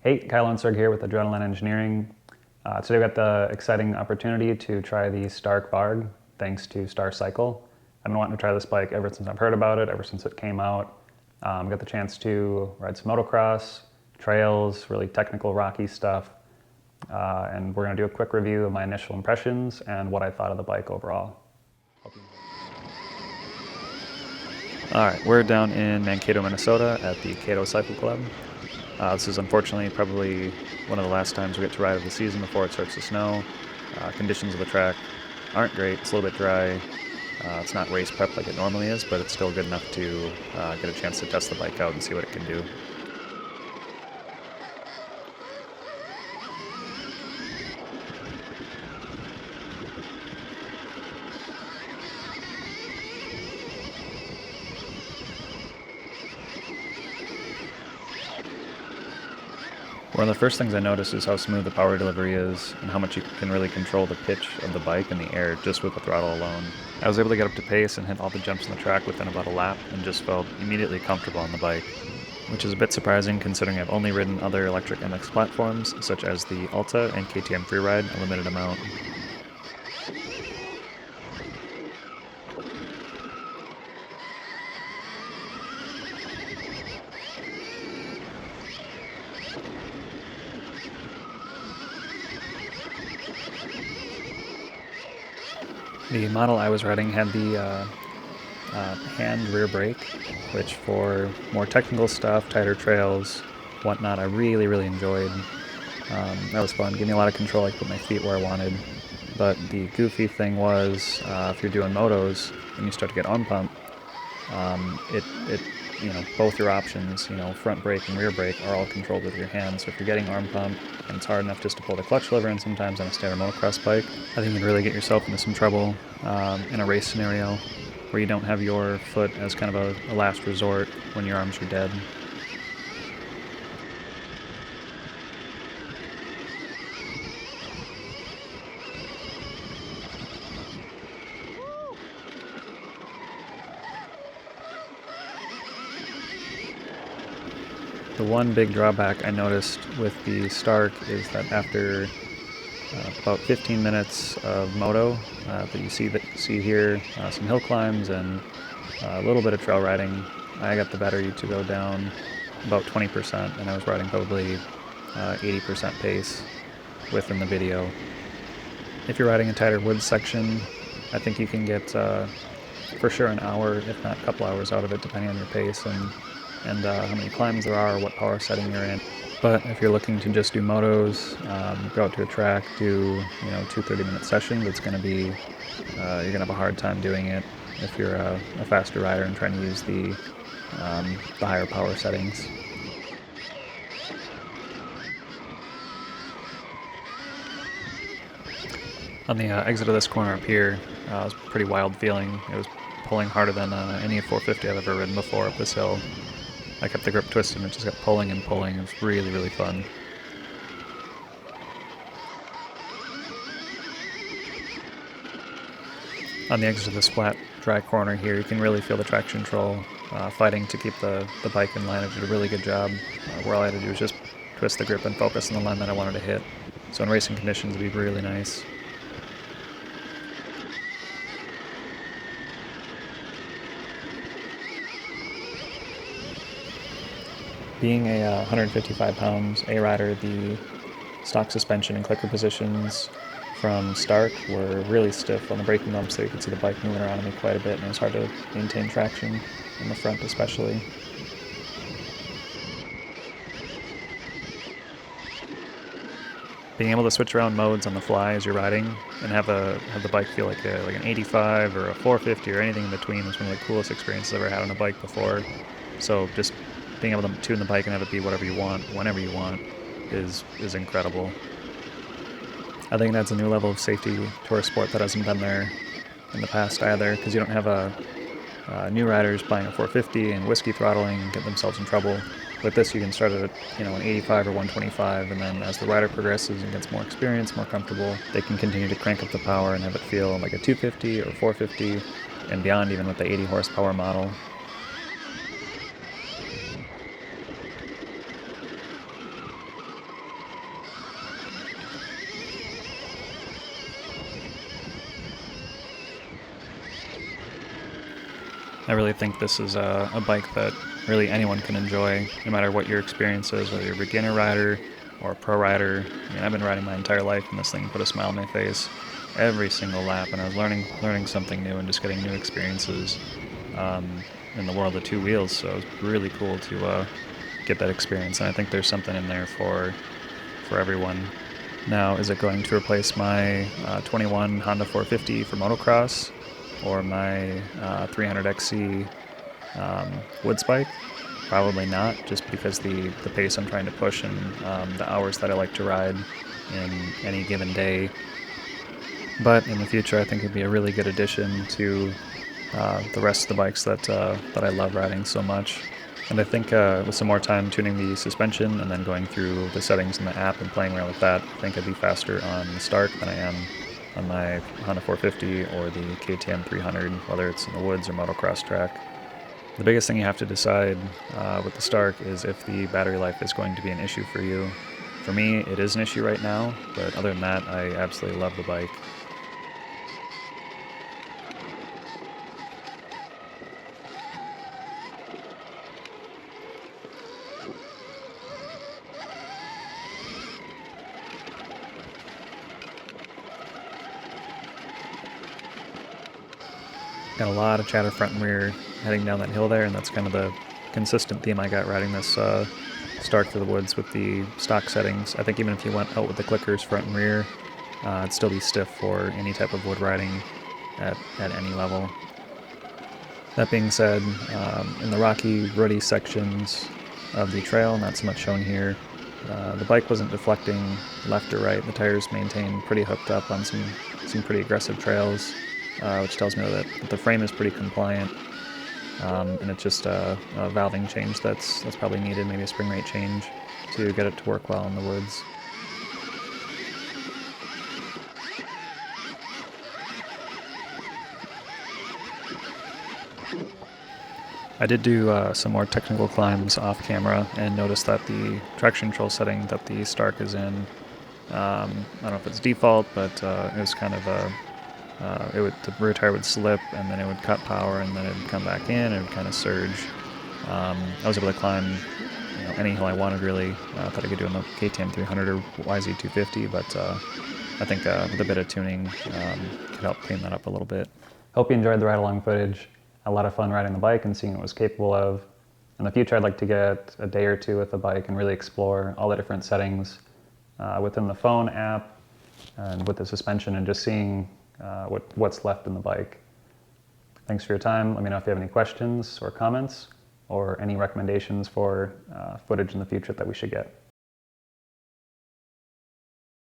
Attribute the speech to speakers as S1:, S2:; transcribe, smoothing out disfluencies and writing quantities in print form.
S1: Hey, Kyle Stark here with Adrenaline Engineering. Today we got the exciting opportunity to try the Stark Varg, thanks to Starr Cycle. I've been wanting to try this bike ever since I've heard about it, ever since it came out. Got the chance to ride some motocross, trails, really technical, rocky stuff. And we're going to do a quick review of my initial impressions and what I thought of the bike overall. Alright, we're down in Mankato, Minnesota at the KTM Cycle Club. This is unfortunately probably one of the last times we get to ride of the season before it starts to snow. Conditions of the track aren't great. It's a little bit dry. It's not race prep like it normally is, but it's still good enough to get a chance to test the bike out and see what it can do. One of the first things I noticed is how smooth the power delivery is and how much you can really control the pitch of the bike in the air just with the throttle alone. I was able to get up to pace and hit all the jumps on the track within about a lap and just felt immediately comfortable on the bike, which is a bit surprising considering I've only ridden other electric MX platforms such as the Alta and KTM Freeride a limited amount. The model I was riding had the hand rear brake, which for more technical stuff, tighter trails, whatnot, I really enjoyed. That was fun, gave me a lot of control. I could put my feet where I wanted. But the goofy thing was, if you're doing motos and you start to get arm pump, both your options, front brake and rear brake are all controlled with your hands. So if you're getting arm pump and it's hard enough just to pull the clutch lever in sometimes on a standard motocross bike, I think you can really get yourself into some trouble in a race scenario where you don't have your foot as kind of a last resort when your arms are dead. The one big drawback I noticed with the Stark is that after about 15 minutes of moto that you see here, some hill climbs and a little bit of trail riding, I got the battery to go down about 20%, and I was riding probably 80% pace within the video. If you're riding a tighter woods section, I think you can get for sure an hour, if not a couple hours out of it, depending on your pace and how many climbs there are, what power setting you're in. But if you're looking to just do motos, go out to a track, do 2 30-minute sessions, it's going to be you're going to have a hard time doing it if you're a faster rider and trying to use the higher power settings. On the exit of this corner up here, it was a pretty wild feeling. It was pulling harder than any 450 I've ever ridden before up this hill. I kept the grip twisted and it just kept pulling and pulling. It was really fun. On the exit of this flat, dry corner here, you can really feel the traction control fighting to keep the bike in line. It did a really good job. Where all I had to do was just twist the grip and focus on the line that I wanted to hit. So in racing conditions, it'd be really nice. Being a 155 pounds A-rider, the stock suspension and clicker positions from Stark were really stiff on the braking bumps, so you could see the bike moving around me quite a bit, and it was hard to maintain traction in the front especially. Being able to switch around modes on the fly as you're riding and have the bike feel like an 85 or a 450 or anything in between was one of the coolest experiences I've ever had on a bike before. So just being able to tune the bike and have it be whatever you want, whenever you want, is incredible. I think that's a new level of safety to our sport that hasn't been there in the past either, because you don't have new riders buying a 450 and whiskey throttling and get themselves in trouble. With this, you can start at an 85 or 125, and then as the rider progresses and gets more experience, more comfortable, they can continue to crank up the power and have it feel like a 250 or 450 and beyond, even with the 80 horsepower model. I really think this is a bike that really anyone can enjoy, no matter what your experience is, whether you're a beginner rider or a pro rider. I mean, I've been riding my entire life, and this thing put a smile on my face every single lap, and I was learning something new and just getting new experiences in the world of two wheels. So it was really cool to get that experience, and I think there's something in there for everyone. Now, is it going to replace my 21 Honda 450 for motocross or my 300XC wood spike? Probably not, just because the pace I'm trying to push and the hours that I like to ride in any given day. But in the future, I think it'd be a really good addition to the rest of the bikes that I love riding so much. And I think with some more time tuning the suspension and then going through the settings in the app and playing around with that, I think I'd be faster on the Stark than I am on my Honda 450 or the KTM 300, whether it's in the woods or motocross track. The biggest thing you have to decide with the Stark is if the battery life is going to be an issue for you. For me, it is an issue right now, but other than that, I absolutely love the bike. Got a lot of chatter front and rear heading down that hill there, and that's kind of the consistent theme I got riding this Stark through the woods with the stock settings. I think even if you went out with the clickers front and rear, it'd still be stiff for any type of wood riding at any level. That being said, in the rocky, rutty sections of the trail, not so much shown here, the bike wasn't deflecting left or right. The tires maintained pretty hooked up on some pretty aggressive trails, which tells me that the frame is pretty compliant, and it's just a valving change that's probably needed, maybe a spring rate change to get it to work well in the woods. I did do some more technical climbs off camera and noticed that the traction control setting that the Stark is in, I don't know if it's default, but it was kind of the rear tire would slip and then it would cut power and then it would come back in and it would kind of surge. I was able to climb any hill I wanted really. I thought I could do on the KTM 300 or YZ250, but I think with a bit of tuning could help clean that up a little bit. Hope you enjoyed the ride along footage. Had a lot of fun riding the bike and seeing what it was capable of. In the future, I'd like to get a day or two with the bike and really explore all the different settings within the phone app and with the suspension and just seeing what's left in the bike. Thanks for your time. Let me know if you have any questions or comments or any recommendations for footage in the future that we should get.